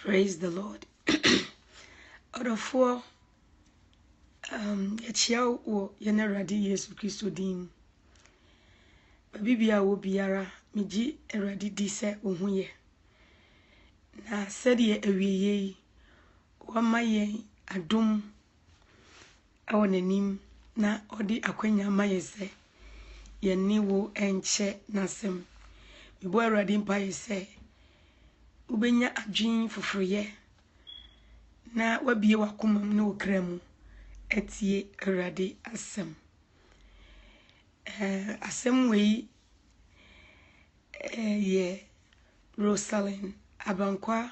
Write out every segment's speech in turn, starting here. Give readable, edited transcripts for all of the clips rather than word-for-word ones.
Praise the Lord. Orofo yechia wo yene Awurade Yesu Kristo din. Bibia wo biara miji Awurade di se ohuye. Na sede awieye wama ye adom awo nanim na odi akwanya maye se yeni wo enche nasem. Bibo Awurade mpa ye se ubenya adwin foforoye na wabie wakomam na okramu etie Awurade asem. Asem wei ye Rosalind Abankwa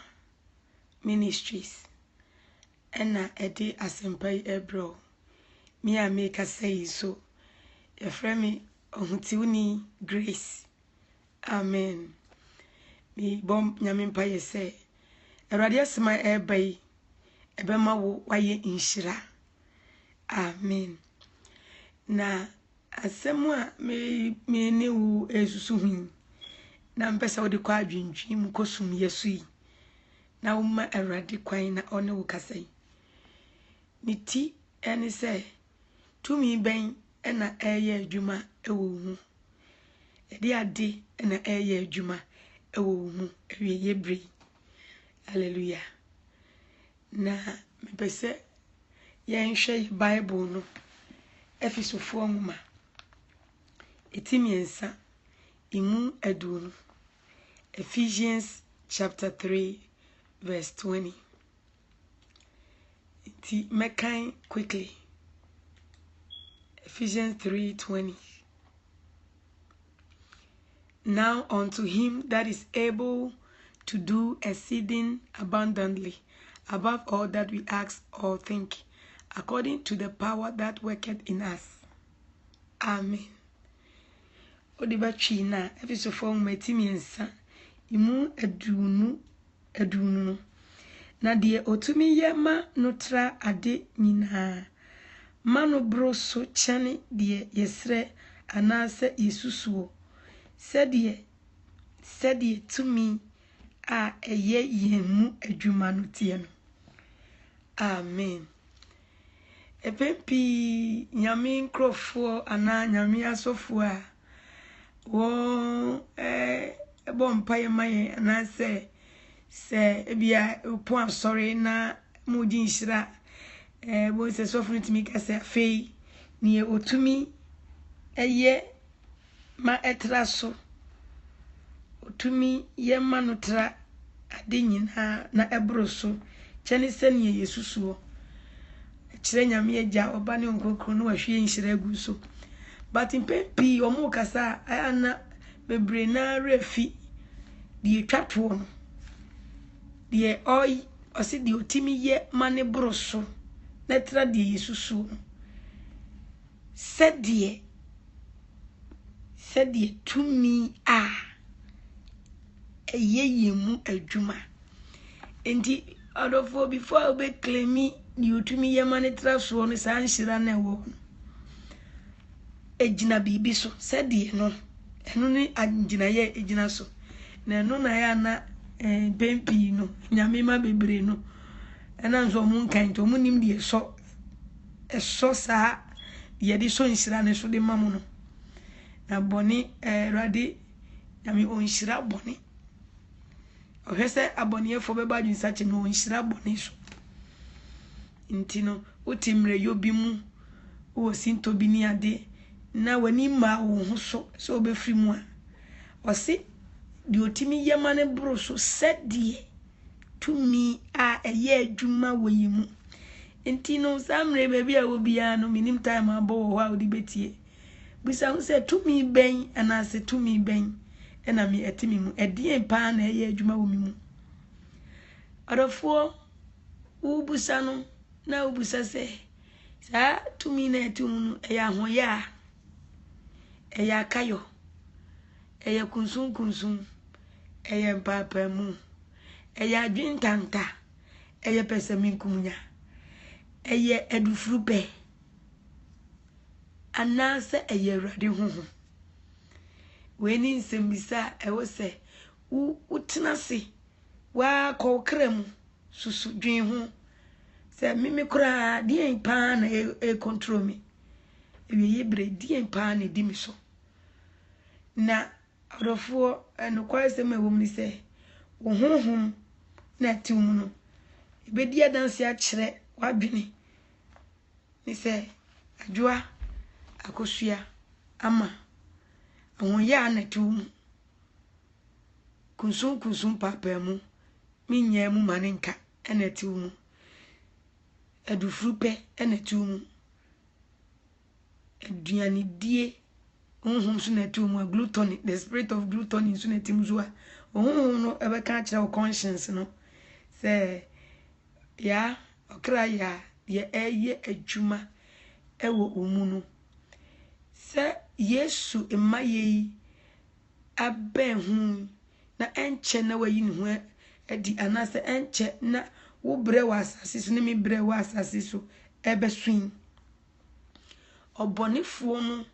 Ministries ena edi asempai ebro mi a make say so your friend ohutiuni Grace. Amen. Mi bom nyame mpa ye say Awurade asema ebai ebema wo waye inshira. Amen. Na asemu a me ne wo esusu hu na mpesa wo de kwa adwintwi mu kosum yesu yi na wo ma Awurade kwan na one wo kasai ni ti ene se tumi ben ena eye adwuma ewo hu edi ade ena eye adwuma ewo hu ewiye bre. Hallelujah. Na mpese yenhwe Bible no Efesofo nwoma etimiensa imu edunu Ephesians chapter 3 verse 20. Ti mekan quickly. Ephesians 3:20. Now unto him that is able to do exceeding abundantly above all that we ask or think, according to the power that worketh in us. Amen. Odiba china Efesofo nwoma imu edunu na de otumi yema notra ade nyina mano broso chane de yesre anase yesusuo sede tumi a eye yemu adwuma no tie no. Amen. Epempi nyame nkrofo ana nyame asofo a wo bompaye maye na se ebia po asori na mudi nshira bo se sofo ntimi kase afei ni otumi eye ma etraso otumi ye manutra ade nyina na ebroso chene sene yesusuo kire nyame agya oba ne nkokro no wahwe nshira aguso but impempi omo kasa ana bebre na refi die twato no die oi osi die otimi ye mane broso na tra die yesusuo sedie tumi a eyeyemu adwuma enti odofo before be claim ni utumi ye mane tra so no sa nshira na ewo ejina bibi so sedie no eno ni agina ye ejina so na eno na ya na bempi no nyame ma bebre no ena nso mu nkan to mu nim de so sa ye de so nshira ne so de mamu no na boni Awurade nyame onshira boni ohese aboni efo be badun sache no onshira boni so intino utimre yobi mu wo sinto bi ni ade na wani ma wo ho so obefri mu a osi di otimi yemane broso sedie tumi a eye adwuma woyimu intino samre baby a wo bia no minim time abo ho a odi betie bisa hu se tumi ben ana se tumi ben ena mi etimi mu edie pa na eye adwuma wo mi mu arafo ubusa no na ubusa se sa tumi na etum eya hoya eya kayo eya kunsun eya papa mu eya dwintanta eya pesaminkunya eya edufrupe anase eya Awurade hoho weni nsembisa ewo se utena se wa kokra mu susu dwen ho se mimi kura dien pa na control me ewie bre dien pa na di mi so na odofo eno kwa se me wom ni se wo honhom na tiwum no ebedi adanse a kire wadwene ni se adwoa akosua ama awon ya na tiwum kunsun papa mu minya mu maninka ena tiwum adufrupe ena tiwum aduani die honhom so na tiwum gluttony the spirit of gluttony so na tiwum zo a honhom no ebe ka kire o conscience no se ya okra ya ye eye adwuma ewo omu no se Yesu emaye aben hu na enche na wayi ne ho adi anase enche na wo bre wa asase so ne mi bre wa asase so ebe swin obonefo no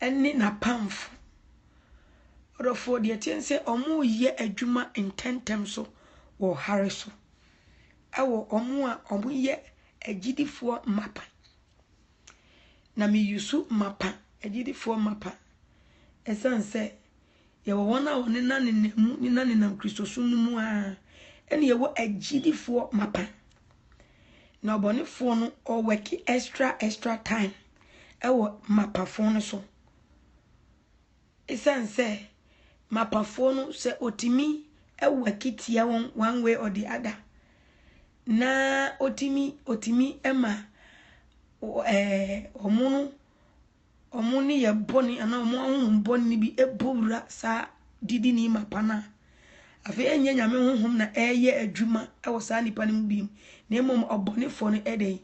ene na pamfo orofo de tiense omo ye adwuma intentem so wo hare so awo omo a omo ye agidifo mapa na mi yusu mapa agidifo mapa esanse ye wo wona woni na nenemu ni na nenam Kristo sunu mu a ene ye wo agidifo mapa na obonefo no o work extra time ewo mapa fo no so esanse mapa fo no se otimi ewo kitia won one way or the other na otimi ema omuni ye boni ana omo boni bi ebura sa didi ni mapana afi enye nyame honhom na eye adwuma ewo sa nipa ne mbim na emom obonefo no ede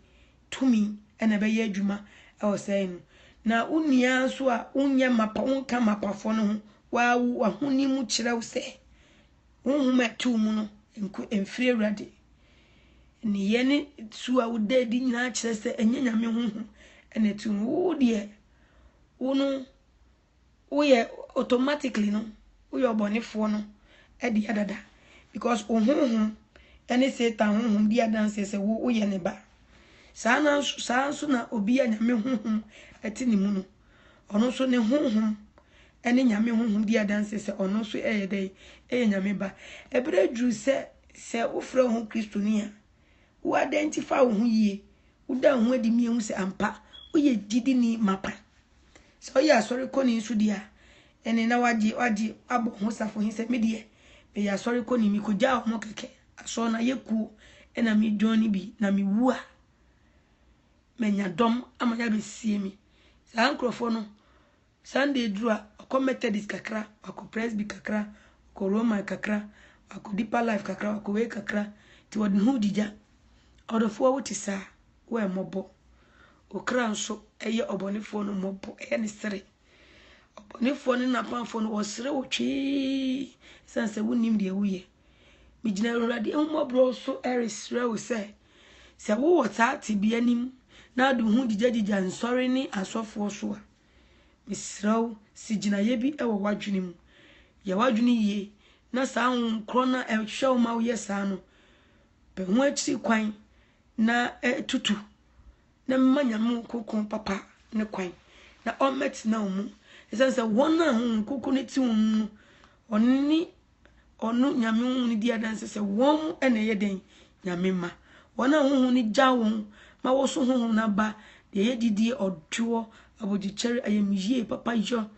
tumi ena be ye adwuma ewo sa enu na unia so a unye mapa unka mapafo no ho wa ahoni mu kire wo se honhom atum no enku emfire urade ni yene su a ude di nyina kire se enye nyame honhom ena tum wo de uno uye automatically no uye obonefo no edi adada because honhom ene Satan honhom di adanse se wo uye ne ba saa so na obi anyame honhom eti ni mu no ono so ne honhom ene nyame honhom di adanse se ono so eyede nyame ba ebre dru se ufre ho Kristo ni a wo identify wo ho yie wo da ho adi mi hu se ampa uye didi ni mapa so ya sorry koni nsu dia ene na waji abo ho safo hin se me die me ya sorry koni mi ko ja ho keke aso na yeku ena mi doni bi na mi wu a menya dom amanya be sie mi sa nkrofo no Sunday dru a ko Methodist kakra ko Presby kakra ko Roman kakra ko Deeper Life kakra ko we kakra ti wod hu dija odofo wo ti sa we mobo okra nso eye obonefo no mobo eye ne sere obonefo no na pamfo no osere wotwe sanse wonim de wuye mi gina urade mmobro so erisre wo se wo wotati bia nim na adu hu dija nsori ni asofo so a misraw si gina ye bi ewo wadwene mu ye wadwene ye na saa nkro na ehwe ma wo ye saa no be hu akiri kwan na tutu na manyam kokon papa ne kwan na omet na omu esense wona hu kokon ne ti omu onni onu nyame hu ni dia dan se won ene ye den nyame ma wona hu ni jawon ma wo so hu na ba de ye didi odwo abodi chere ayemie papa jo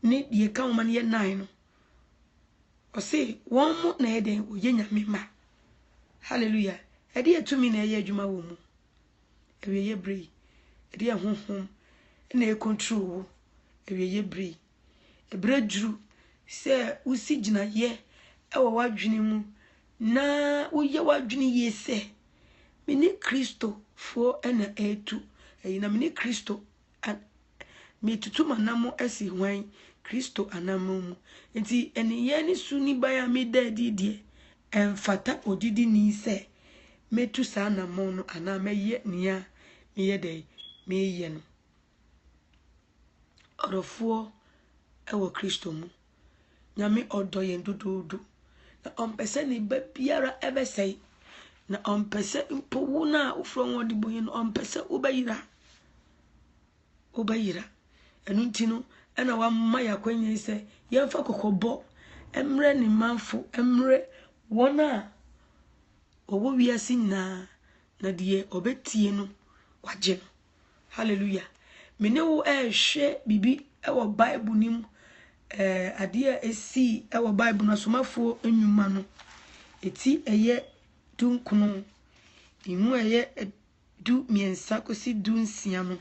ni de ka wo man ye nine no o se won mu na ye den o ye nyame ma hallelujah e de etumi na ye adwuma wo mu ewe ye brei e de honhom na e control wo ewe ye brei e bredru se usi gina ye ewo wadwene mu na uye wadwene ye se mini Kristo fo ena etu na mini Kristo me tutuma namo esi hwan Kristo anamo mu enti eni ye ni suni baya me dadi die emfata odidi ni se metu sa namo no ana meye nia meye dai meye no orofo ewo Kristo mu nyame odoye ndododo na ompese ni ba biara ebesei na ompese mpo wo na ufro nwode boyin ompese obayira enu ntino ena wa mma yakwanya ise yemfa kokobo emre ni manfo emre wona owo wiase na die obetie no waje no hallelujah mene wo ehwe bibi ewo bible nim ade esi ewo bible na somafo enwuma no eti eye dunkuno imu eye du miensa kosi du nsia no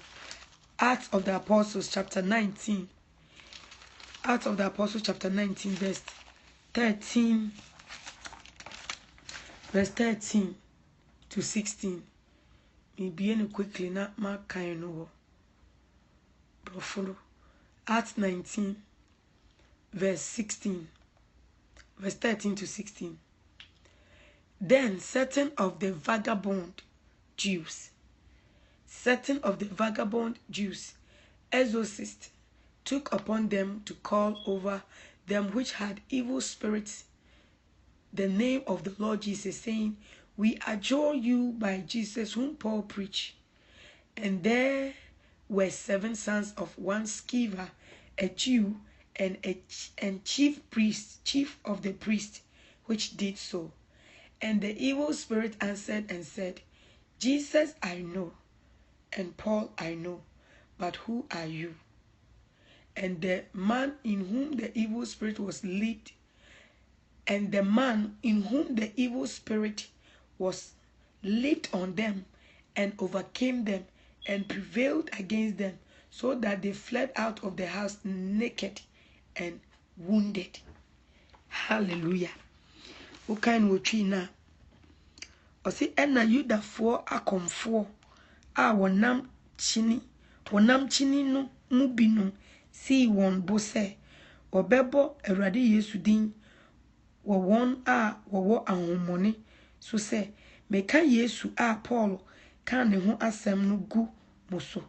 Acts of the Apostles chapter 19 Acts of the Apostles chapter 19 verse 13 to 16 me bien quickly na ma kan no brofolo Acts 19 verse 13 to 16. Then certain of the vagabond Jews, exorcists, took upon them to call over them which had evil spirits the name of the Lord Jesus, saying, We adjure you by Jesus whom Paul preached. And there were 7 sons of one Sceva, a Jew, and chief of the priests, which did so. And the evil spirit answered and said, Jesus I know, and Paul I know, but who are you? And the man in whom the evil spirit was leaped on them and overcame them and prevailed against them, so that they fled out of the house naked and wounded. Hallelujah. Ukain wotwi na osi ena yudafo akomfo a wonam chini no mu binu si won bo se obebo Awurade Yesu din wo won a wo ahomone so se meka Yesu a Paul kan ne ho asem no gu moso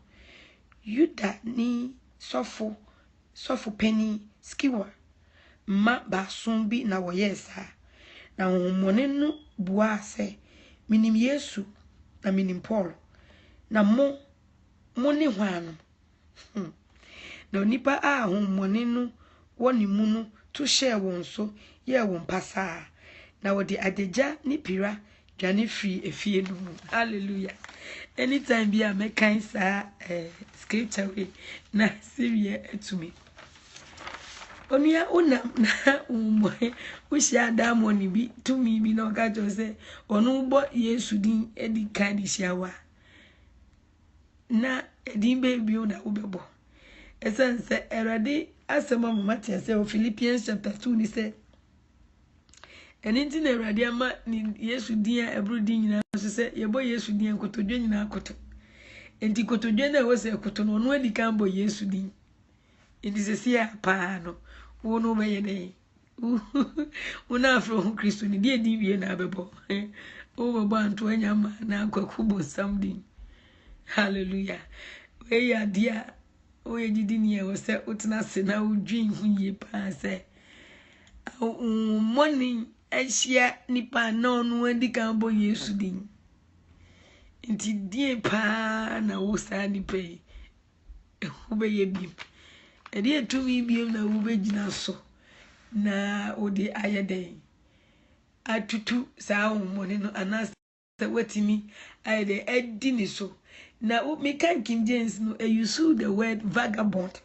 Yuda ni sofo penny skiwa ma ba son bi na wo yesa na ahomone no bua se minim Yesu na minim Paul na mo ni hwano na onipa a ahomone no woni mu no to share won so ye won pasa na wodi adeja ni pira dwane free efie no. Hallelujah. Anytime be a mekan sa scripture we na siwie etumi onua unam na umoe ushia damoni bi tumi bi na oka jose onu bo Yesu din edi kan di shiawa na edin baby una ubebo esense Erade asema mama say Philippians chapter 2 ni say eninti na Erade ama ni Yesu din a ebru din nyina so say yebo Yesu din kotodwe nyina akoto enti kotodwe na wo say koto no no edi kan bo Yesu din enti se sia pa no wo no be yede una afro Kristo ni die din wie na abebo o bebo anto anyama na akwakubo something. Hallelujah. We ya dia o ye jidi ni e wo se utna se na udwin hu ye pa se morning ehia nipa na onu adi kan bo Yesu din nti die pa na wo sa nipa yi wo be ye bi e die tumi bi na wo be gina so na odi ayede atutu sa ahomone no anase watimi ayede edi ni so na me kan King James no use the word vagabond.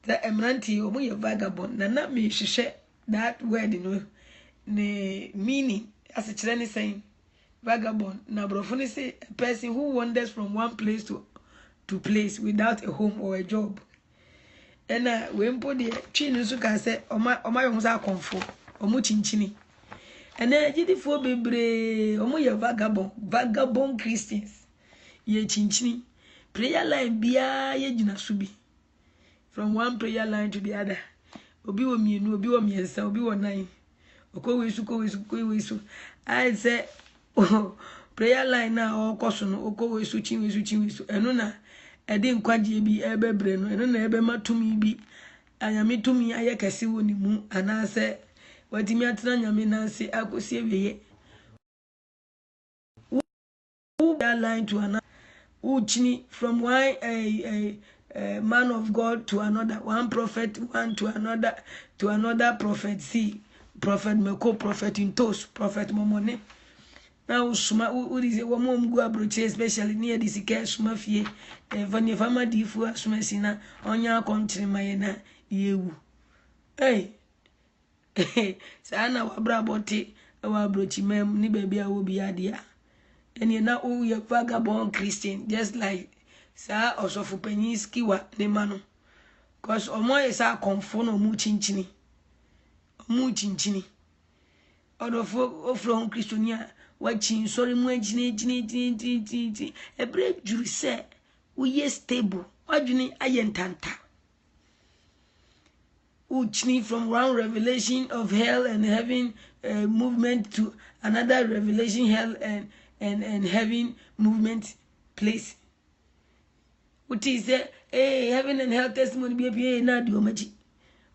The emranti omo ye vagabond na me hwehwe that word no ne meaning as a children saying vagabond na brofo ni say a person who wanders from one place to place without a home or a job. And we mpo de twin so ka say oma yo sa konfo omo chinchini and gidifo bebre omo ye vagabond Christians ye chinchini prayer line bia ye gina so bi from one prayer line to the other obi wo mienu obi wo miensa obi wo nine okowe su I say prayer line na okoso no okowe su chinwe su eno na ede nkwaje bi ebebre no eno na ebe matumi bi anyame tumi ayekase woni mu anase watimi atena nyame na se akosi ewiye line to another. Uchini from one man of God to another, one prophet, one to another prophet. See, prophet Meko, prophet Intos, prophet Momone. Now, Suma, who is a woman go abroad, especially near this cash mafia, when your family differ, Sumesina, on your country, Mayana, you. Hey, Sana Wabraboti, our brochi mem, ni baby, I will be adia. And you know, oh, you're vagabond Christian, just like Sir also for Pennyski, what the man. Cause Omo is our conform or muchinchini. Muchinchini. Out of from Christiania, watching, sorry, muchinchini, a brave jury said, we ye stable, what you need, ayen tanta. Uchni from one revelation of hell and heaven movement to another revelation, hell and heaven movement place. Uti say, hey, heaven and hell testimony be a na di omaji.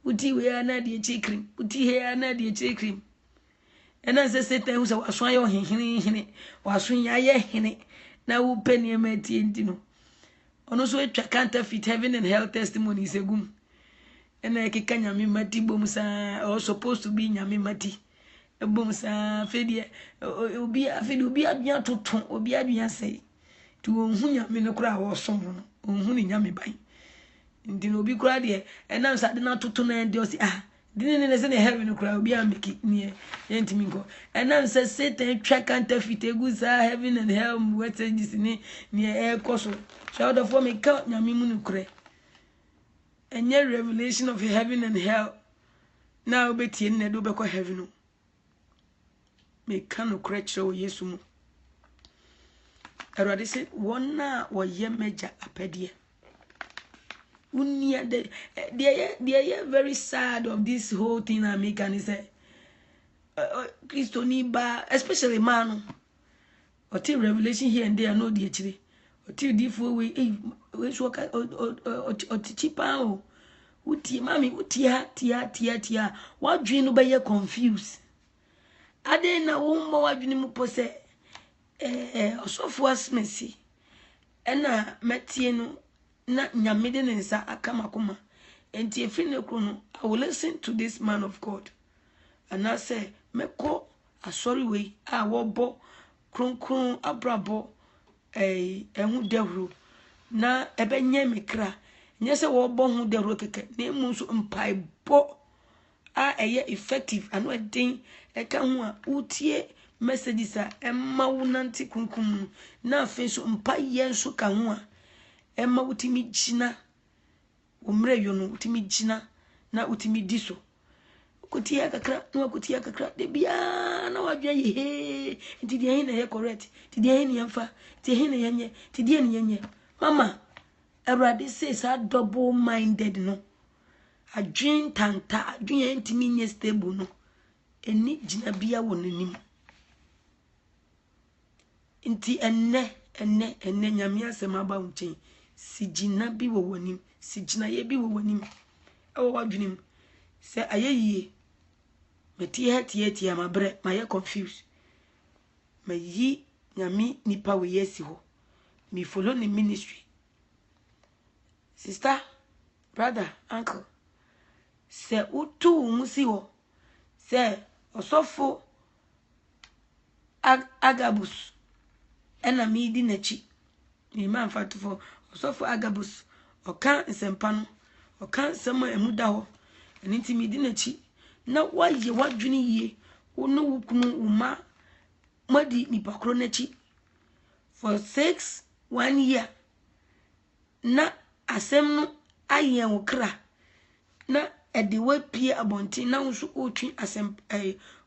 Uti we are na di chikrim. Uti here na di chikrim. And as I said, there was a waswayo hine, waswin ya hine. Now who penny a meti intino. On also a counterfeit heaven and hell testimony is a goom. And I can yami mati bomusa or supposed to be yami mati. Bomusa fedia obi adua toton obi adua sei to ohun yami no kura wo so no ohun ni yami ban ndi no obi kura de enam sa de na toton na de o si dini ne se ne heaven no kura obi ameki ne yentimi nko enam se Satan twa counterfeit egusa heaven and hell messages ni e koso so the for me ka yami mu no kura enye revelation of heaven and hell now betie ne do be ko heaven no me kanu kreche o Yesu mu erade se wona wo ye meja apedie unia they are very sad of this whole thing I make and say Christo ni ba especially man or till revelation here and there no die chire or till diffo we so ka o chipa o uti mami tia wadwen no be ye confused ade na wo mma wadwene mu pose osofo asmesi ena metie no na nyamede ne nsa akamakoma enti efiri ne kro no I will listen to this man of God and I say meko asori we a wo bo kronkron abrabo ehu dehuru na ebenye mekra nyese wo bo hu dehuru keke na emu nso mpaibo a eye effective ano edin eka hu a utie messages a emma wonanti kunkum na afenso mpa ye nso ka hu a emma utimi gina umre yo no utimi gina na utimi diso kutia kakra no kutia kakra de bia na wadwa ye he nti de na ye correct ti de ni yamfa ti he na yenye ti de ni yenye mama everybody says are double minded no adwin tanta adwin ntimi nye stable no eni gina bia wonanim nti enne nyame asem aba unchen si gina bi wo wonim si gina ye bi wo wonim e wo wadwunim se ayeyie meti hetie amabre ma ye confused ma yi nyame nipa we yesi ho me follow the ministry sister brother uncle se utu musi ho se osofo Agabus ena mi di nachi ni man fatufo osofo Agabus oka nsempa no oka nsema emuda ho enti mi di nachi na waye wadwene yie wono wukunu uma madi nipakro nachi for 1 year na asem no ayen wokra na ede wapie abontin na nso otwi asem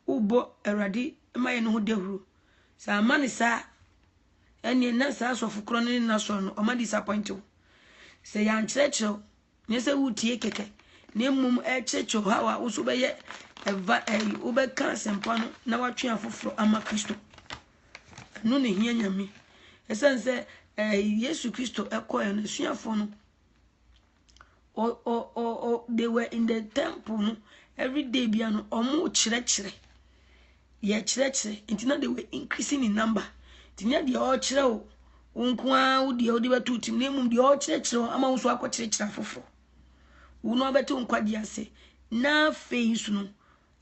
ubo erade maye no dehuru sa mani sa eni na sa asofo kro ne na so no o ma disappoint o se ya nkyerechero ne se wutie keke ne mum ekyerechero hawa wo so be ye eva wo be kan sempa no na watwe afoforo ama Kristo no ne hia nyame esense Yesu Kristo ekoye no suafo no they were in the temple no every day bia no omo kyerechire ye kyerechire until they were increasing in number tinya de o kire o unkwa wo de o de betu tim na emum de o kire ama wo so akokire afoforo wo no betu nkwa de ase na face no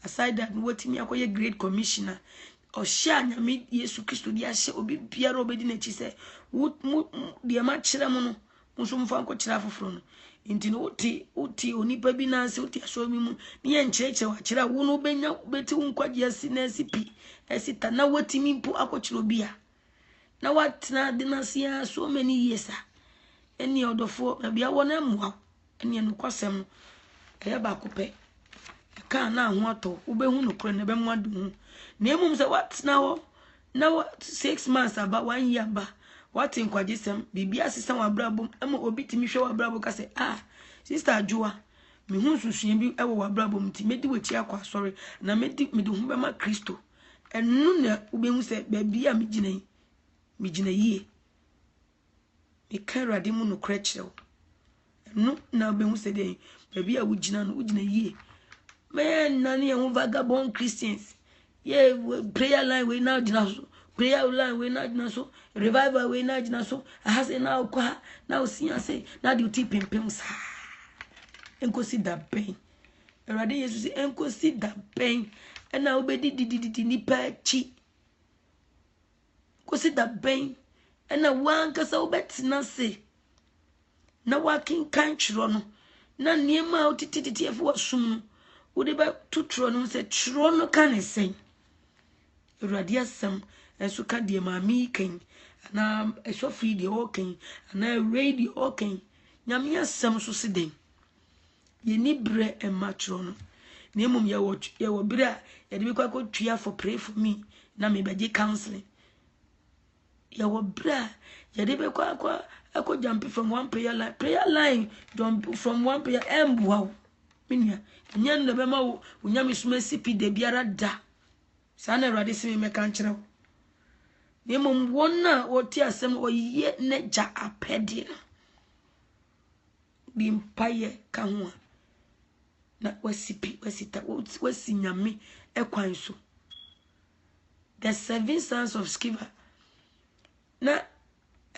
aside that wotimi akoye great commissioner o sha nyame Yesu Kristo de ahye obi biara obedi na chi se wo de ma kire mu no muso mfa nkokire afoforo no inti no uti onipa bi na ase uti aso mi mu ne ye nkyereke wa kire wo no benya beti nkwa de ase na asipi asita na wotimi mpo akokire obi a na watna dinasia so many years eni odofo bia wona mwa eni enkwasem e ba kope ka na ho ato wo behu no kro na be mwa du na emum se watna ho na 6 months aba 1 year ba wati nkwajesem bibia asesa wa brabom ama obi timi hwe wa brabom ka se sister Ajua me hu susua bi e wa brabom ti medi wachi akwa sorry na medi hu be ma Kristo enu na wo behu se ba bia megina yie me kan rade mu no krechrew enu na behu se de ba bia wo gina no wo gina yie me nani e vagabond Christians ye prayer line we now gina so prayer line we na gina so revival we na gina so ahase na okwa na osia se na de uti pempem sa enkosi da ben erade Yesu se enkosi da ben na obedi dididi ni pa chi kosi da ben na wankasa obetina se na wakin kan chiro no na niema otititi efu wasum no wode ba tutro no se chiro no kan sen erade asem enso ka de maami kan na esofri de oken na radio oken nyame asem so se den ye ni bre e matro no na emum ye wo bre a ye de bi kwa tua for pray for me na me beje counseling ye wo bre a ye de bi kwa jump from one prayer line jump from one prayer wow minia nyan de be ma wo nyame suma sipi de biara da sana erade se me kan kire wo na emum wona wo ti asem wo ye na ja apede no bi mpaye ka ho na wasipi wasita wasinyame ekwan so the 7 sons of Sceva na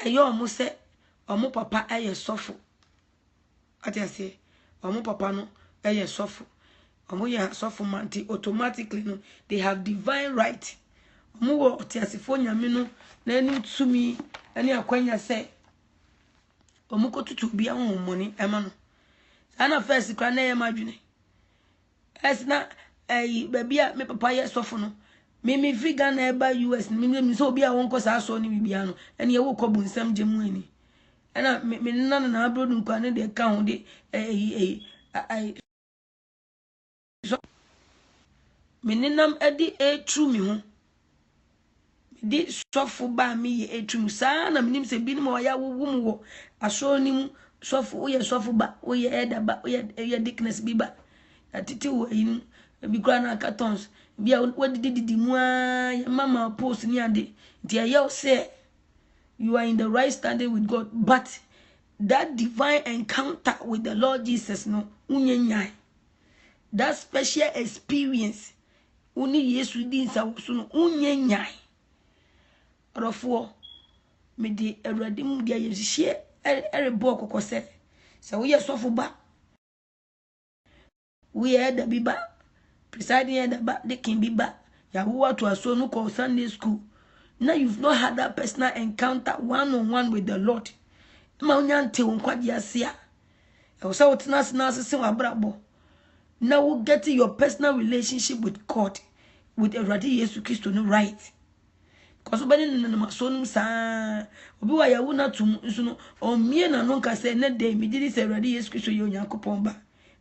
eyo omo se omo papa eye sofo ati ase omo papa no eye sofo omo ye sofo manti automatically no they have divine right omo wo ati asefo nyame no na eni tumi eni akwanya se omo kotutu bia ho moni ema no sana first kra na ye madwene esna babia me papa ye sofo no me figa na eba US me so obi a won ko sa so ni bibia no ene ye wo ko bu nsam gemu ani ena me nana na abrodu nkwa ne de ka ho de so me ninam edi true me ho di sofo ba me ye true sa na menim se bi ni mo ya wo mu wo aso ni mu sofo wo ye sofo ba wo ye eda ba wo ye dickness bi ba atiti wo yin bi kra na cartons bia wadidi mu ya mama post ni ade dia you say you are in the right standing with God, but that divine encounter with the Lord Jesus no unyenyai that special experience uni Yesu di nsa so no unyenyai rofo me di erade mu dia yehye erebo kokose se wo ye sofo ba we had the biba presiding at the king biba ya wo to aso no call Sunday school. Now you've not had that personal encounter one-on-one with the Lord. Ma unyante unkwaji asia. Ewosa wotinasi nasi se wabrabo. Now we get your personal relationship with God, with Eradi Yesu Kristo no right. Because obani na masonum sa obi wa ya wona tum nso no omie na no nka se ne dey me didi se Eradi Yesu Kristo ye Onyankopon ba.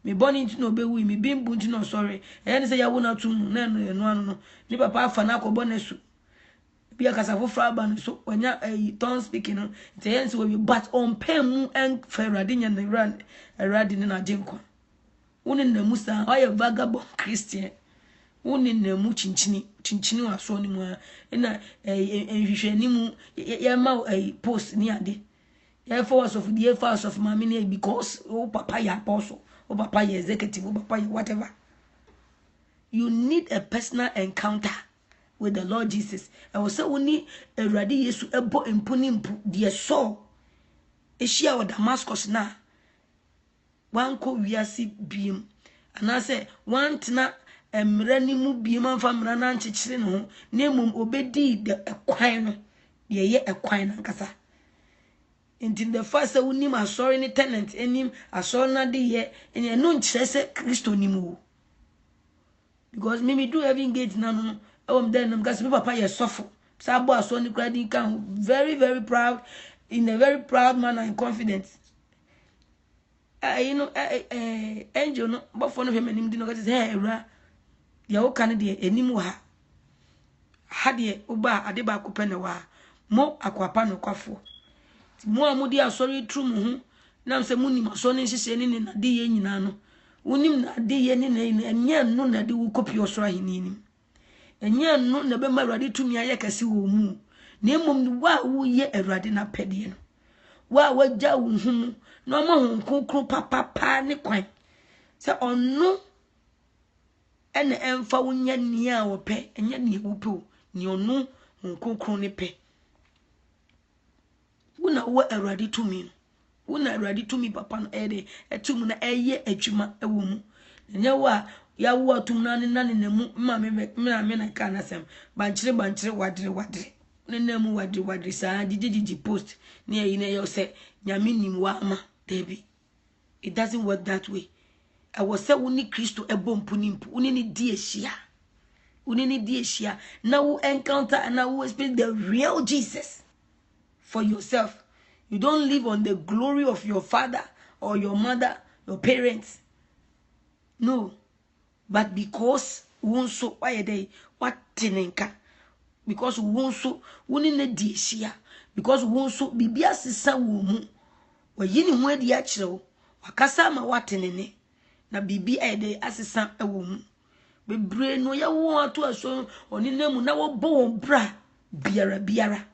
Me boni nti no bewu me bimbu nti no sorry. E ne se ya wona tum na no ano ni papa afa na akobọ na su. Bia kasafo fraba so onya tongue speaking no te yense we but on pem en ferade nya na ran erade ne na jenkwa woni na musa oye vagabond Christian woni na mu chinchini waso ni mu na ehwehwe ni mu ye ma post ni ade ye force of the force of mama ni because o papa ya apostle o papa ya executive o papa ya whatever. You need a personal encounter with the Lord Jesus. I was so uni Eradi Yesu ebo impuni mpu dear so Eshia or Damascus na one ko wiasi beam and I say one tina renimu beam from Ranan Chichin home, Nemum obedi the equine, ye equine and cassa. In the first unim a sorry any tenant, any a sorna de ye, and ye non chese Christo nimu. Because Mimi do have engaged now. Then I'm going papa you suffer. Sabo as one credit can very, very proud, in a very proud manner and confident. Angel no, but for no him and him did not get hey, ra. Ya Canada, any more. Had ye Uba Adeba Kupenawa, more aquapano quaffo. More moody are sorry true muhu. Now say Muni Masoni, she said in a day in nano. Unim na day any name, and yan no na do copy your swahili in him. And yan no never ready to me a yakasi mu. Name wa woo ye a radina pedian. Wa ja hum no more home papa ni quine. Say on no and the emfa unya near or pe and yet ni whoopoo, ni no home ni pe. Una wa a ready to me. Una ready to me papa no ede a tumuna a ye a chuma a woman. And ya wa tumnani nani nemu mamma kana sem banchire wadre nemu wadre sa didi post near in your say nyamini wama debi. It doesn't work that way. I was say uni Christo e bompunimpu unini dieshia now encounter and now experience the real Jesus for yourself. You don't live on the glory of your father or your mother, your parents. No. But because wonso why they what tenenka, because wonso wunine dieshia, because wonso bibia sisa wumu wa yini mwedi ya chiro wakasa ma watenene na bibi ede asisa wumu bebre no ya wo atu aso oninemu na wo bo bra biara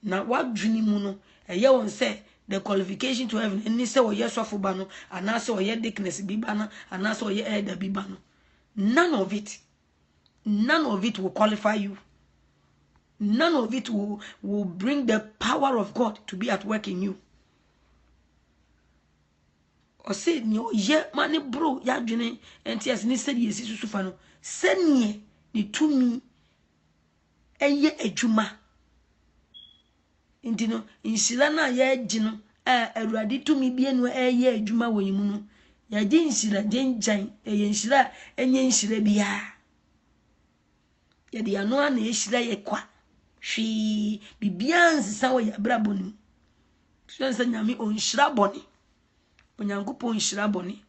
na wadwini mu no eye won say the qualification to heaven and say o yes of bano and also o ye dickness bibana and also o ye elder bibano. None of it will qualify you. None of it will bring the power of God to be at work in you. Or say no ye money bro ya dwene enti as ni said yes susufa no senie ni tumi eye adwuma. Intino insira na ya gino awurade tumi bie no eye adwuma wo yimu no ya gi insira genjan eye insira enye insira bia ya de ano na ehira ye kwa hwi bibia nsisa wo ya brabo ni so nsa nyame onhira boni onyankopon nhira boni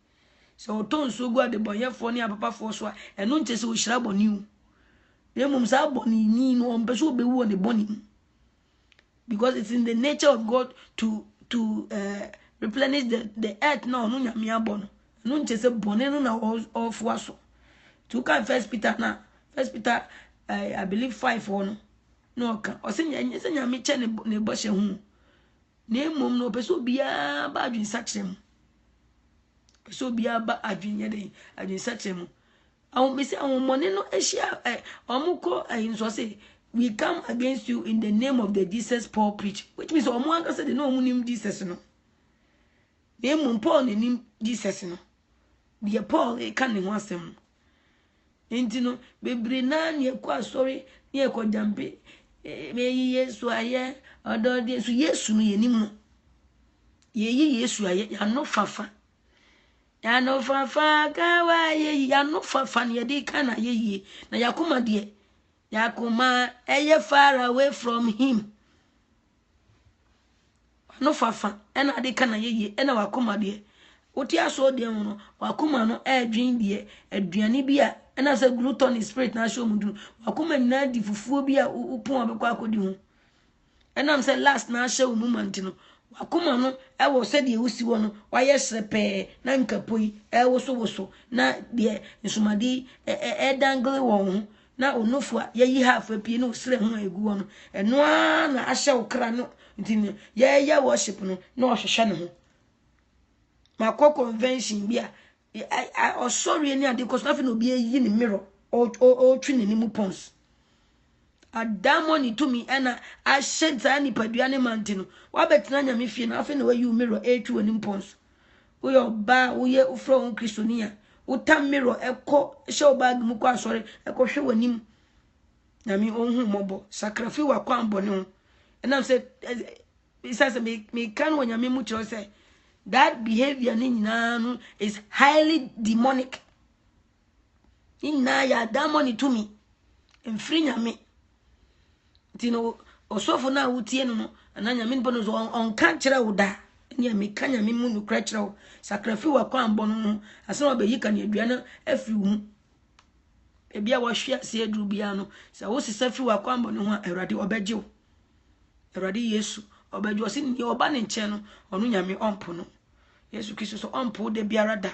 so oton so gu ade boyefo ni apapafo so eno nche se o hira boni u emum sa boni ni no ompeso obewu ne boni. Because it's in the nature of God to replenish the earth now. No nyamia bono. No chese bone no na of waso. To can First Peter na. First Peter I believe 5:1 no ka. O se nyame che ne boshe hu. Na emom no peso bia ba adwin sachrem. Peso bia ba adwin yede adwin sachrem. Awon be se awon mone no ehia omuko so say we come against you in the name of the Jesus Paul preach, which means Omuanga said no name Jesus no. Name Paul name Jesus no. The Paul can one sem. Intino bebre na ye kwa sorry ye ko jambe me Yesu aye odo de so Yesu no yenim no. Ye Yesu aye ya no fafa. Ya no fafa ka wa ye ya no fafa ne de kana ye na yakoma de Yakuma eye far away from him. No fafa ena de kana ye ena wakoma de. Oti aso de no wakoma no edwin de aduane bia ena say glutton spirit na show mudu. Wakoma nyina di fufuo bia upon abekwa akodi ho. Ena am say last na show moment no. Wakoma no e wo se de usi wo no waye srepe na nkapoi e wo so na de nsumadi dangle wo ho. Na onofua ye half apie no sre ho egu no eno na ahye okra no ntini ye worship no na ohwehwe ne ho makọ convention bia o sorry ni ade ko so afi no bi yi ni mirror o twin ni mu pons adamoni to me ena a shed za ni padua ne mantino wa betina nyame fie na afi na wa yu mirror e twi wani pons wo yo ba wo ye ufro on kristonia wo tam mirror ekọ hye bag mu kwa sori ekọ hwe wani nyame onhu mobo sakrafi wa kwa mbone ho ena say isa me kan wo nyame mu kiro say that behavior ni nyina no is highly demonic inna ya damoni to me emfiri nyame tino osofo na wutie no na nyame npo no on kan kire wo da ne me kan nyame mu no kra kire wo sakrafi wa kwa mbon no asena obayi kan aduana afiri mu ebia wo hwe ase aduru bia no sa wo sisa fi wa kwa mbon ho awrade obegye wo awrade yesu obegye wo sin ni oba ne nche no onu nyame ompo no yesu kristo so ompo de biara da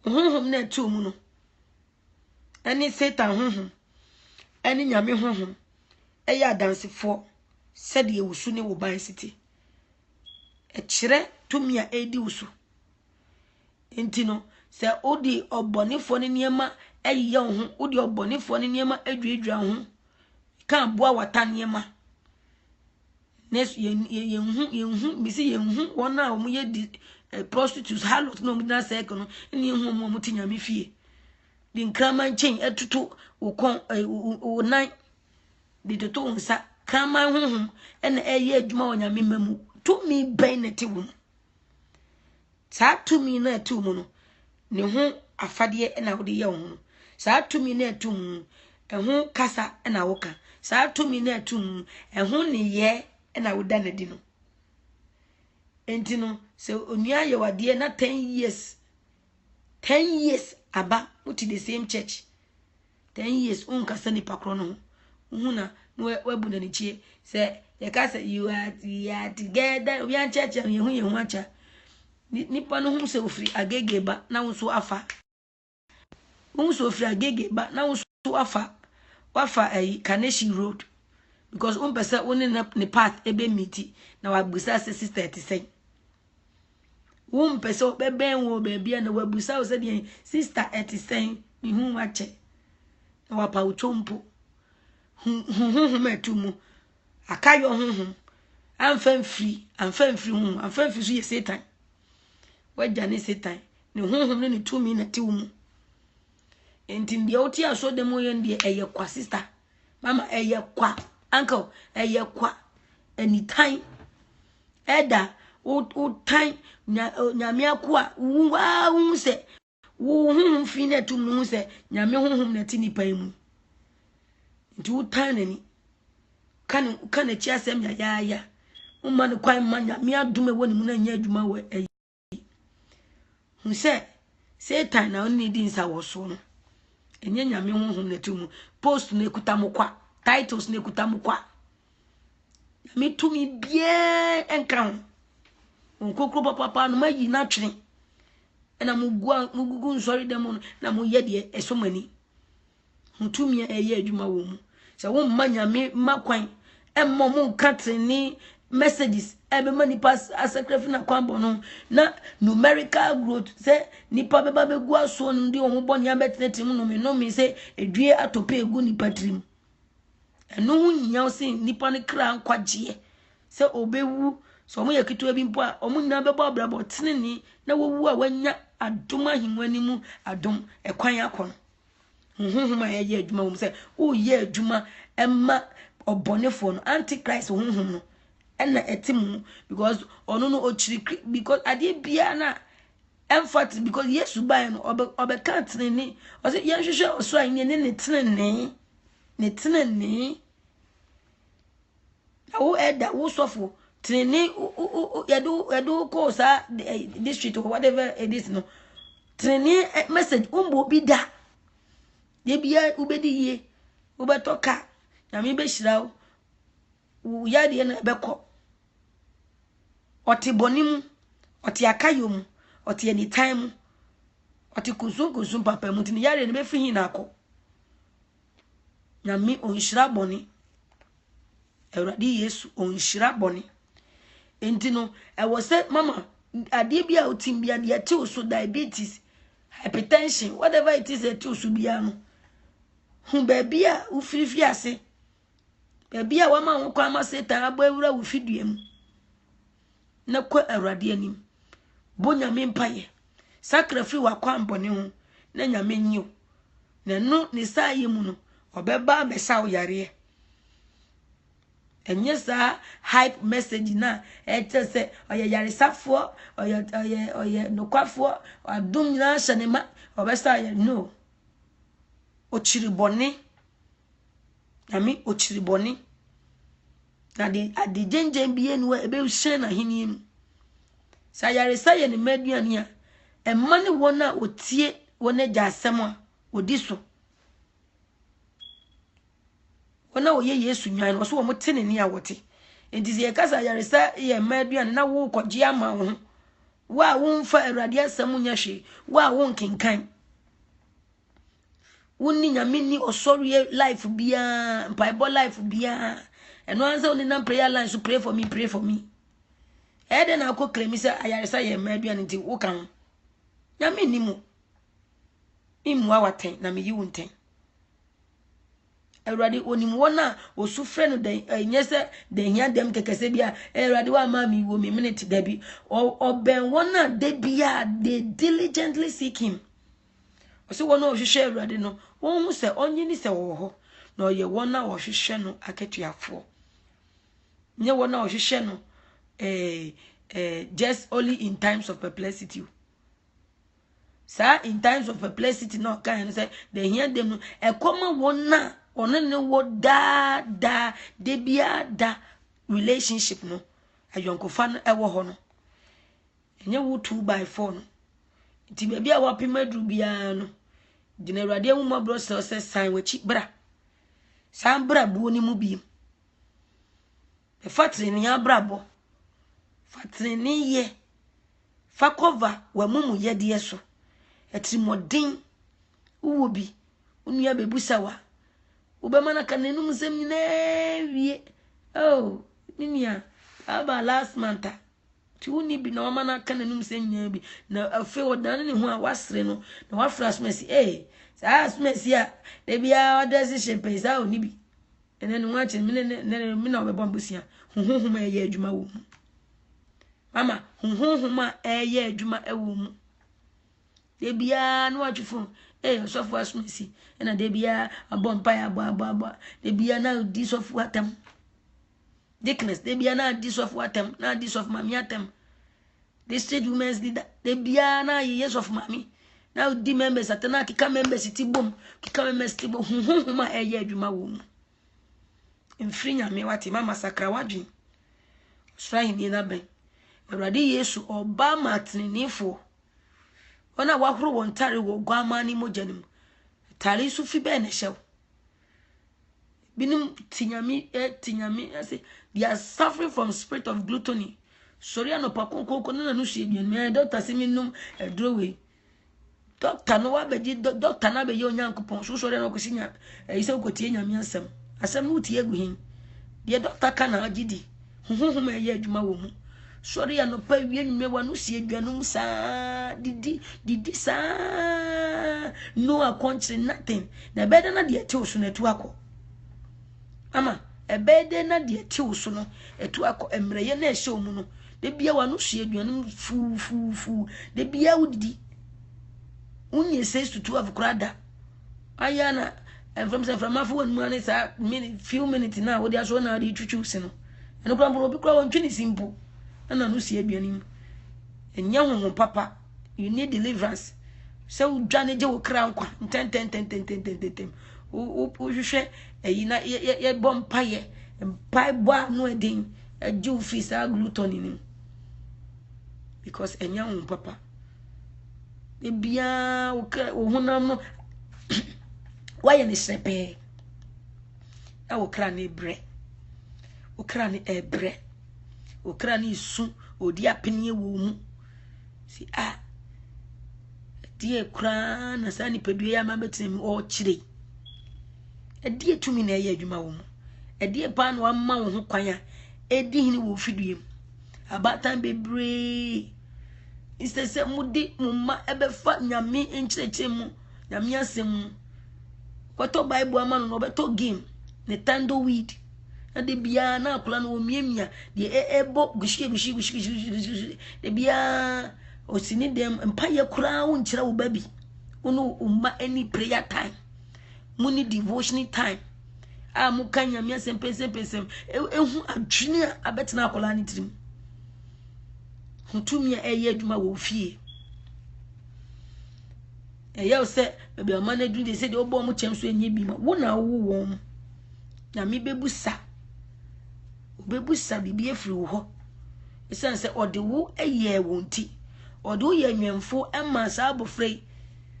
honhom na tu mu no ani satan honhom ani nyame honhom eya dansefo sede ewusu ne wo ban city e kire tumia edi wusu entino se odi obonefo ne niema eyiye ho odi obonefo ne niema adwedwa ho kan boa wata niema nes yenhu bisi yenhu wona o mu ye prostitutes harlot no mudina seko no ni hu mo mutinya me fie di nkraman chen etutu ukon unan di toto unsa kraman huhum ena eye adwuma onyame mamu tumi ben neti wo sa tumi na atu mu no ne ho afade ena wode ye wo no sa tumi na atu mu eho kasa ena woka sa tumi na atu mu eho ne ye ena woda na di no entino se onua ye wade na 10 years aba uti the same church 10 years unkasa ni pakro no uhuna webu na nichie se ye ka se you are together we are church and ye hu acha nipa no hu se ofri agege ba na wo afa hu se ofri agege ba na wo afa wafa Kaneshi Road because pesa woni na ne path ebe miti na wabusa se sister 36 pesa obeben wo bebia na wabusa wo se de sister 36 ni hu wache na wapa uchompo hu metumu akayo hu amfan free hu amfan free so ye satan waja ne satan ne hu ne tumi na tiwu enti ndia oti aso dem wo ye ndia eye kwa sister mama eye kwa uncle eye kwa anytime eda o time nyame akwa wa hu se wo hu fi na tum hu se nyame hu na ti nipa mu nti wo time ni kan chi asem ya umma ne kwan ma nyame adum ewo ni mu na nya adwuma wo ayi hu se satan na oni di nsa wo so no enye nyame hu na tum post na ekuta mokwa titles na ekuta mokwa nyame tumi bie enkan onkokro papa no mayi na twene ena mugugu nsori dem na mu ye de esomani mutumi eye adwuma wo mu se wo manyame makwan emmo mu katini messages ebe mani pass asakrafi na kwambo no na numerical growth se nipa beba begu aso no ndi omo boni abetenetim no me se edue atope egu nipa trim eno hu nyaw se nipa ne kra nkwaje se obewu so omo yekitu ebi mpo a omo nyina bebo abrabo teneni na wowu a wanya adom ahimwani mu adom ekwan akon ma ye adwuma wo se o ye adwuma emma obonefo no antichrist honhom no ena etimu because ono no ochiri because ade bia na emphasis because yesu bai no obe kan teneni o se ye hwehwe oso an ne teneni na wo eda wo sofo teneni yedo ko sa district or whatever it is no teneni message umbo bi da ye bia ubedi ye ubetoka nyame be hirawo wo yade na beko oti bonim oti akayom oti anytime oti kuzungu papa mu tin yare ne be fi hin na akọ nyame onhira boni awrade yesu onhira boni enti no e wo se mama ade bia otim bia de te so diabetes hypertension, whatever it is a to subiano. Baby, who feel fiase. Baby, a woman who come and say, Tarabura will feed you. No quite a radianim. Bonya mimpaye. Sacrifice wa kwamboni ho. Na nyame nyo. Na no ni sa yemuno. Obeba besa wo yare. Enye sa hype message na ete se oye yaresafo oye nokwafo adum nyina hyanema obesa ye no. Ochiribone. Nyame ochiribone. Na adi jenje biye no ebe hye na hinim. Sa yaresa ye ne maduane a emma ne wona otie wona gya asem a odi so. Wona oye Yesu nwan no so wo motene ni a wote. Enti ze kasa yaresa ye maduane na wo kogye ama wo. Wa wo mfa Awurade asem nya hwe. Wa wo nkenkan. Woni nyame ni osori life bia, Bible life bia. Eno anse oni na prayer line so pray for me, pray for me. Ede na akọ kremi se ayaresa ye maduane nti wo kan. Nyame ni mu. Imu awaten na me yi wonten. Awurade onim wona osufre no den nyese den hia dem kekese bia Awurade wa ma mi wo mi minute da bi oben wona de bia they diligently seek him. Oso wona ohwehwe Awurade no won hu se onye ni se wo ho na oye wona ohwehwe no aketuafo. Nye wona ohwehwe no just only in times of perplexity. Sir, in times of perplexity no can say they hear them no e koma wona ono ne wo da de bia da relationship no ayonkofa no ewo ho no enye wo 2x4 no ti be bia wa pemadru bia no gina Awurade mu mabro se sign wachi bra san bra bu oni mu bi e fatri ni abrabo fatri ni ye fa cover wa mumu ye de so etimodin uwo bi unuya bebusa wa ubema na kanenum sem nyina wie oh ninia aba last month ti uni bi na wama na kanenum sem nyina bi na afi odan ne ho a wasre no na wa flash mercy sa asmesi a de bia odesi shepe sa oni bi ene no wachi mi na obebon busia huhuma eye adwuma wo mu mama huhuma eye adwuma ewo mu de bia no watchfo sofu asmesi ena de bia abompa ya abo de bia na di sofu atem dickness de bia na di sofu atem na di sofu mami atem district women's leader de bia na ye sofu mami na di members atena kika members tibom kika members tibom huma eye adwuma wo mu mfrinya me wati mama sakra wadwin srai ni na ben Awurade Yesu oba matninifo ona wahoro won tare wo gwamani mojanim tare su fi be na hyew binim tinyami ase they are suffering from spirit of gluttony sorry anopa konkoko na no hye aduan me doctor se minum edrowe doctor no wa beji doctor na be ye onyankopon so sorry na okosinya ise okotie nyame asem no tie guhin de doctor kana agidi huhuma ye adwuma wo mu sorry anopa wie nwume wa no hye aduanum sa didi sa no akontre nothing na bede na de ate oso na tu akọ ama ebede na de ate oso no etu akọ emreye na ehye omu no de bia wa no hye aduanum fu de bia wudidi unye 6 to 12 krada ayana from afu won mu sa few minutes na wo de aso na de twitwu se no eno kra mbo bi kra won twini simple na no hye aduanum enya honhom papa you need deliverance so dwane je wo kra nkwa ten o hwehwe eyina ye bompa ye mpai bo anu edin age ofisa gluttony ni because enya honhom papa e bia wo honam no waye ne sepe na wo kra ne bre wo kra ne ebre wo kra ne su odi apenie wo mu si die kra na sani pedue ya mabetem o chire edie tumi na ye adwuma wo mu edie pa na wamma wo ho kwan a edi hini wo fidue mu abatan bebre instead say mudi mumma ebefa nyame enchereche mu nyame asem kwato bible amano no beto game ne tando weed na de bia na akola no miemia de ebo gushike de bia osini dem empaye kura wo nkyira wo baby unu umma any prayer time muni devotion time muka nyame asem pesem ehu adwene a abetena akola ne tirim hutumia eye adwuma wo fie eya se baby amana dun de se de obo mu chem so enye bi ma wo na wo won na me bebusa obebusa bibi efiri wo ho esan se ode wo eye wonti ode wo ye nwemfo ema sa abofrei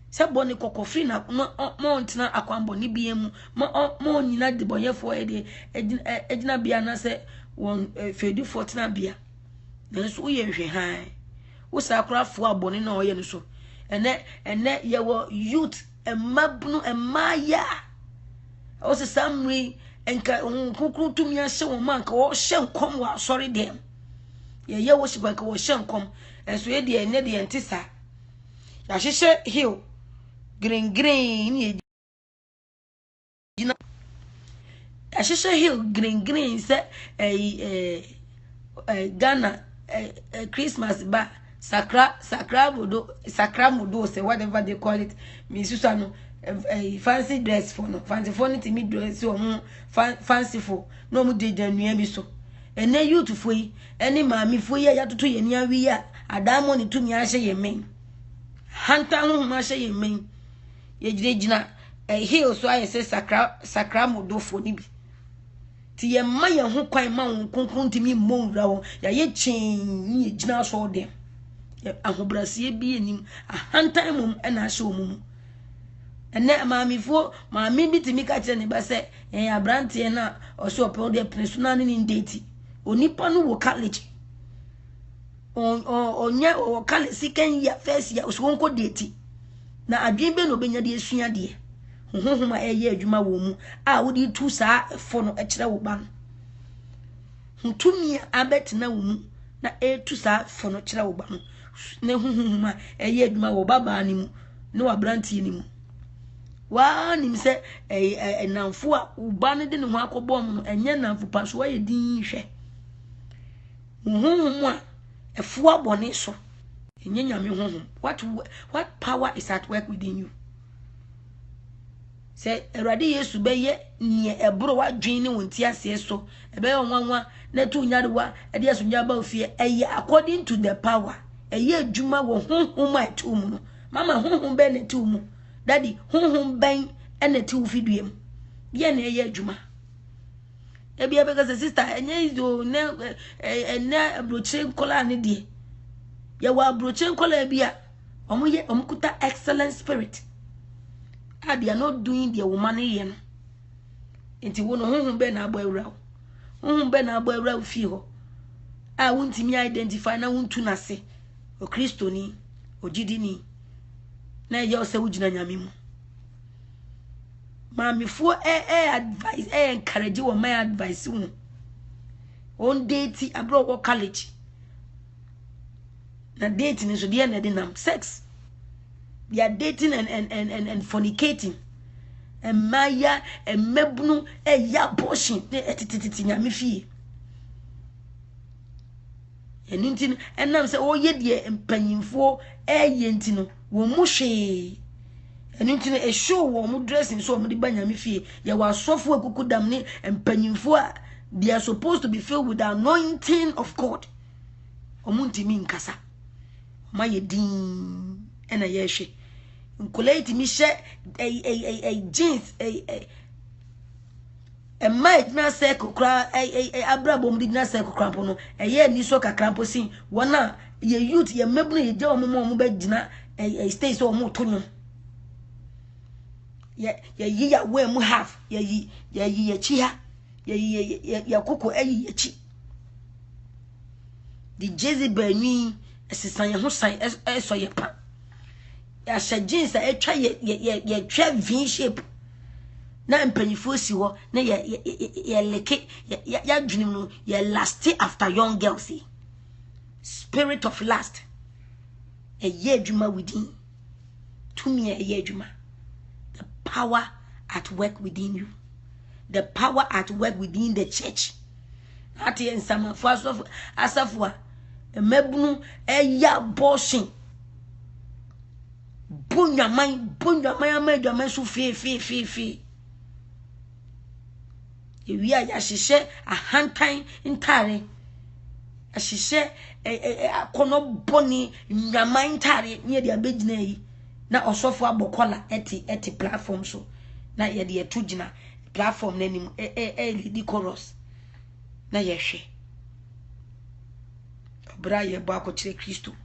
se boni kokofri na mo ntina akwambo ni biemu mo nyina de boyefo e ejina bia na se won fedi 14 bia na so wo ye hwe han wo sa akrafo aboni na oye no so ene ye wo youth emabnu emaya o se samri enka kunkun tumi ahye wo man ka wo hye nkom wa sorry dem ye wo shigwa ka wo hye nkom enso ye de ene de ntisa ya hye hill green ye gina ya hye hill green se Ghana Christmas ba sakramudo say whatever they call it me susa no fancy dress for no fancy for it me dress so fancy for no mu de janua bi so ene youth fo yi ene maami fo yi ya toto ye ni awi ya adamo ni tumi ahye ye men hanta hu ma ahye ye men ye gina hill so aye say sakramudo fo ni bi ti ye ma ye ho kwan ma won konkron timi monwura won ya ye chin ni gina so dem ahobrasiye bi enim ahantan mum ena ahye omum ene maami bi timi ka kire ne ba se abrante na o so opo de personal ni date onipa no wo college onya o college second year first year so won ko date na adwen be no benya de esua de hohoma eye adwuma wo mu a wodi tu saa efo no ekire wo ba ntumi abetena wo mu na etu saa efo no kire wo ba no ne hohoma eye adwuma wo baba ni mu ne wa brante ni mu wa nim se namfo a uba ne de ne ho akobo mu enye namfo pa so ye din hwe hohom a efo abone so enye nyame hohom what power is at work within you se erade yesu be ye nie ebro wa dwen ne wonti ase so ebe ye nwanwa na tu nyarewa ede yesu nya ba ofie eye according to the power eye adwuma wo hohom a tu mu no mama hohom be ne tu mu daddy hohom ben ene ti wo fiduem ye na eye adwuma e bia be ka sister enye izo ne ene broche kola ne die ye wa broche kola bia omukuta excellent spirit. They are not doing their woman yen. Inti wono hohom be na abo awra. Hohom be na abo awra fi ho. A wonti mi identify na wontu na se. O Kristo ni, o gidi ni. Na ye o se wugina nyame mu. Mami fo advice encourage wo my advice wu. On date abro wo college. Na date ni so de na de nam sex. They are dating and fornicating. And Maya and Mebnu ya portion nyame fie. And intin and now say oh ye de empanyimfo yentino wo mu hwe. And intin e show wo mu dressing so mo de ba nyame fie. Ya wa sofo akukudam ne empanyimfo a they are supposed to be filled with the anointing of God. Omuntimi nkasa. Maye din ena yehwe nkolati mi hye jeans might na circle kra abrabom di na circle krampo no eye ni so kakrampo sin wona ye youth ye mebunu ye je omo ba gina stay so omo to no ye yi ya we mu half ye yi chi ha ye koko ye chi di Jezebel ni esisan ye ho san eso ye pa ya sha jeans a etwa ye twa v shape na empanyifo si ho na ye leke ya dwunim no ye last after young girls spirit of lust Eye adwuma within. Tumi eye adwuma. The power at work within you. The power at work within the church. Ati ensama fo asafo a mebunu eya abortion. Bunyaman amadwaman so fe. Ewi a ya hyehyɛ ahantan ntare. Ahyehyɛ akono boni nwaman ntare ne de abegyina yi. Na osofo abokola eti platform so. Na ye de eto gina platform nanim lead chorus. Na ye hwe. Obra ye bo akokire Kristo.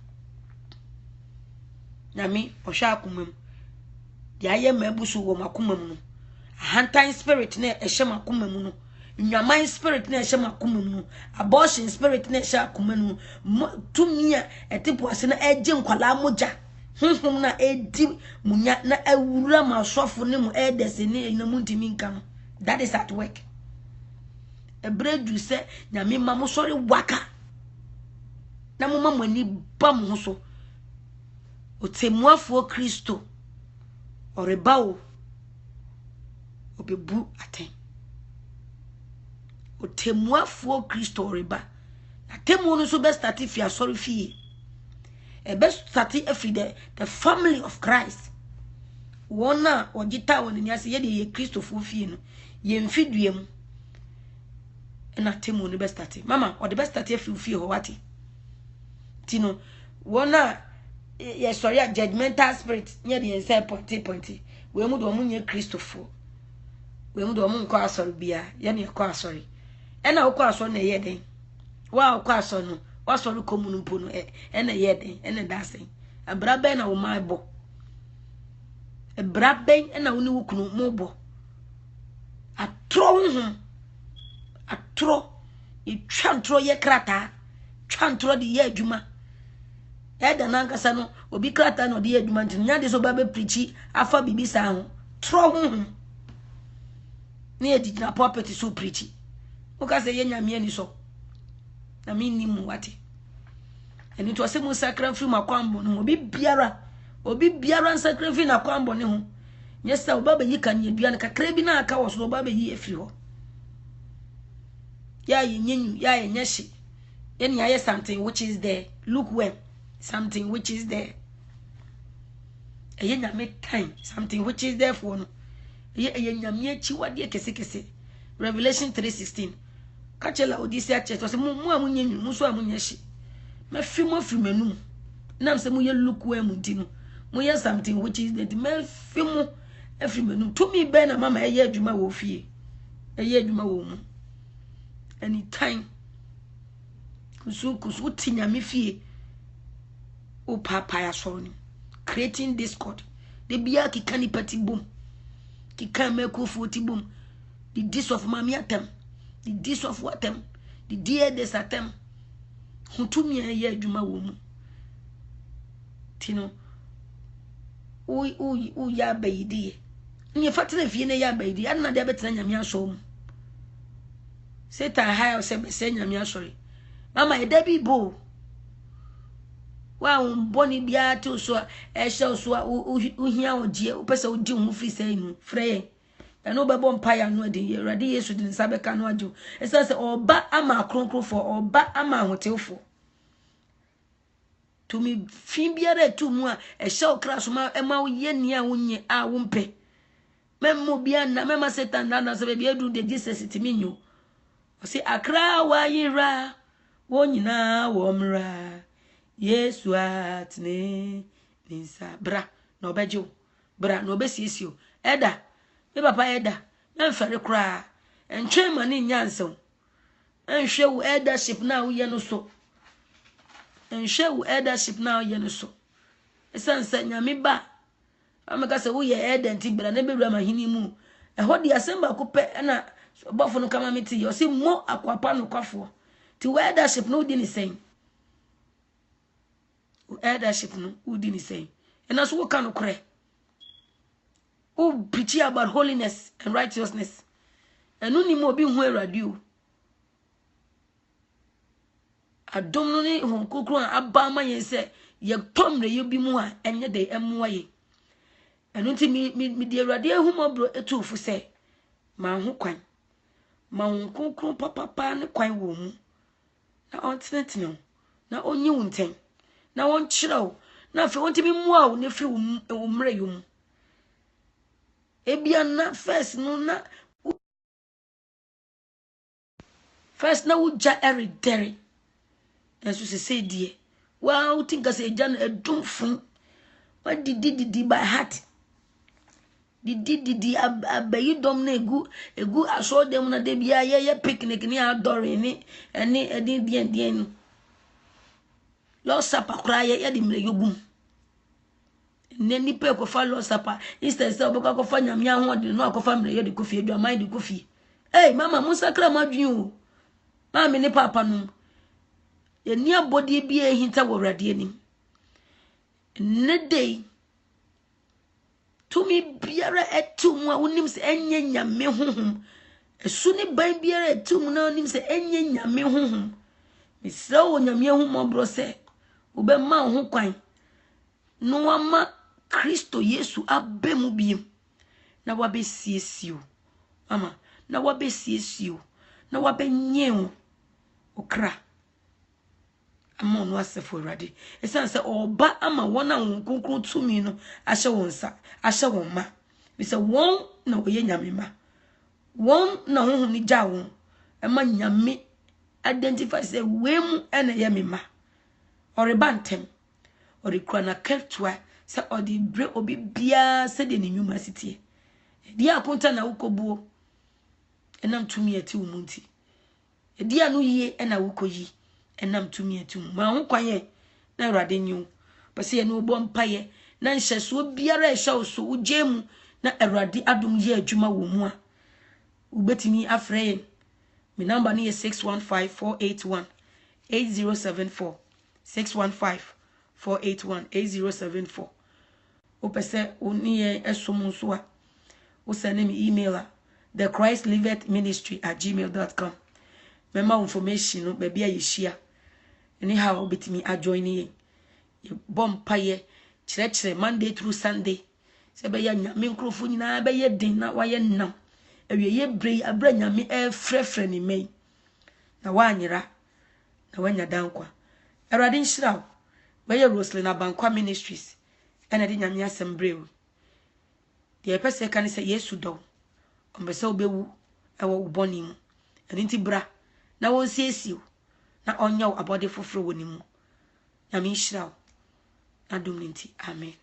Nyame ohwa akomam. De aye mabusu wo makomam no. Ahantan spirit na ehye makomam no. Nwaman spirit na ehye makomam no. Abortion spirit na ehye akomam no. Tumi a etipo ase na eje nkwala moja. Honhom na edi munya na awura masofo ne mu edese ne na muntimi nka no. That is at work. Ebredu se nyame ma mo sori waka. Na mo ma mo ani ba mo so. Otemuafo Kristo oreba o obebu aten. Otemuafo Kristo oreba. Na temu no so be start fi asori fie. E be start every the family of Christ. Wona ogita woni ni ase ye de ye Kristo fo fie no. Ye mfidue mu. Na temu no be start. Mama, o de be start every fie ho wati. Tino wona yes sorry judgmental spirit near the inside pointy we mu do munye Christopher we mu do mun ko asori bia ye ne ko asori e na ko asori na ye den wa ko asori no wasori komunu mpo no e na ye den e na dasen abra ben na wo mai bo e bra ben e na woni wukunu mo bo atro e twantro ye krata twantro de ye adwuma eda nankasa no obi krata no de adwuma ntin nya de so ba be preachi afa bibisa ho tro ho ne edi na pulpit so preachi o ka se ye nyame ani so na me ni mu wate eni to se mu sacrifice makwambo no obi biara sacrifice na kwambo ne ho nyesa o ba be yi kan ye dua ne kakra bi na aka wo so o ba be yi afiri ho ya ye nyenyu ya ye nyeshi eni aye something which is there. Look well. Something which is there. Eye nyame time something which is there for no. Eye nyame achi wade kese. Revelation 3:16. Kachela Odisia church was mu amunye mu so amunye hye. Mafi mu afiri manum. Nam se mu ye look well mu di no. Mu ye something which is there. Mafi mu afiri manum. To me be na mama eye adwuma wo fie. Eye adwuma wo mu. Anytime kusu tinyame fie. O papa ya soni creating discord de bia ki kani pati boom ki kan meko foti boom the dis of mami atem the dis of watem the dear des atem huntumi ye adwuma wo mu tino o ya bayidi nye fatena fie ne ya bayidi adna de betena nyame aso mu Satan high o se nyame asori mama e da bi bo wa boni bia to so e hye so uhia ogie o pese odi hu free say nu frey e no bebo mpa ya no adi Awurade Yesu din sabeka no adu e say oba ama kronkron for oba ama hotewfo to me fin biara tu mu a e hye okra so ma e ma wo ye ni a wonye a wo mpe memmo bia na mema Satan na so bia edu de Jesus timinyo o say akra wa yira wonyina wo mra Yesu atne ninsa bra no bejo bra no besiesio eda me papa eda na mfere kra entwe mane nyanso enhwe wo eldership na wo ye no so enhwe wo eldership na wo ye no so esansa nyame ba ameka se wo ye elder nti bra na bewura mahini mu eho de asemba ko pe na bofo no kama meti yo se mo akwapa no kwafo ti wo eldership no di ni sen eldership no udi ni say and as what can okre o preach about holiness and righteousness and no ni mo bi hu radio adom no ni hon kokro aba ma yen say ye tom re ye bi mu a enye de emu aye enu nti mi de awurade ehumobro etufo se ma ho kwan ma hunkronkron papa ne kwan wo mu na ontenetene na onyi wunten na won kyerɛw na afi won ti bi mu a wo ne firi wo mre yum ebia na first no na first na wuja eridere enso se die wa wo tinka se eja na edumfun wa didi by heart didi abayi dom na egu aso dem na de bia ye picnic ni adore ni eni edin no lo sapa kra ye de mre yogum neni pe ko fa lo sapa instead se obeka ko fa nyame ahode no akofa mre ye de kofi aduaman de kofi mama musa kra madwun o mama ni papa no ye ni abode bia ehinta wo wrade anim ne dey tumi biara etum a wonim se enye nyame honhom esu ni ban biara etum na wonim se enye nyame honhom misra wo nyame honhom se obe ma ho kwan no ama Kristo Yesu abemu biem na wabe siesio mama na wabe siesio na wabe nyew okra ama no asefo awurade esan se oba ama wona wonkonkron tumi no ahye wonsa ahye wonma bi se won na oye nyame ma won na honhom ni ja won ema nyame identify se wemu ene ye mema orebantem orikura na kertwa se odi bre obi bia se de ne nwuma sitie di akonta na wukobuo enam tumi ati umunti edi anu yie ena wukoyi enam tumi ati ma ho kwanye na awurade nyu pese ye no obo mpaye na nhyeso biara ehya oso ugemu na awurade adom ye adwuma wo mu a ubetimi afre mi number ni 615481 8074 615-481 8074 opese oniye esom so a o send me email a thechristlivetministry@gmail.com mema information no bebia yeshia anyhow obetimi ajoin ye bompaye kire Monday through Sunday se be ya nyame nkrofo nyina be ye din na waye nam awie ye brei abra nyame frefre ni mei na wanyira na wanya dankwa awurade nhyira Baye Roslyn Abankwa Ministries ena de nyame asembrew de epese kan se Yesu do ombese obewu ewo uboni mu eni nti bra na won siesiu na onyaw abode foforo woni mu nyame nhyira adom nti amen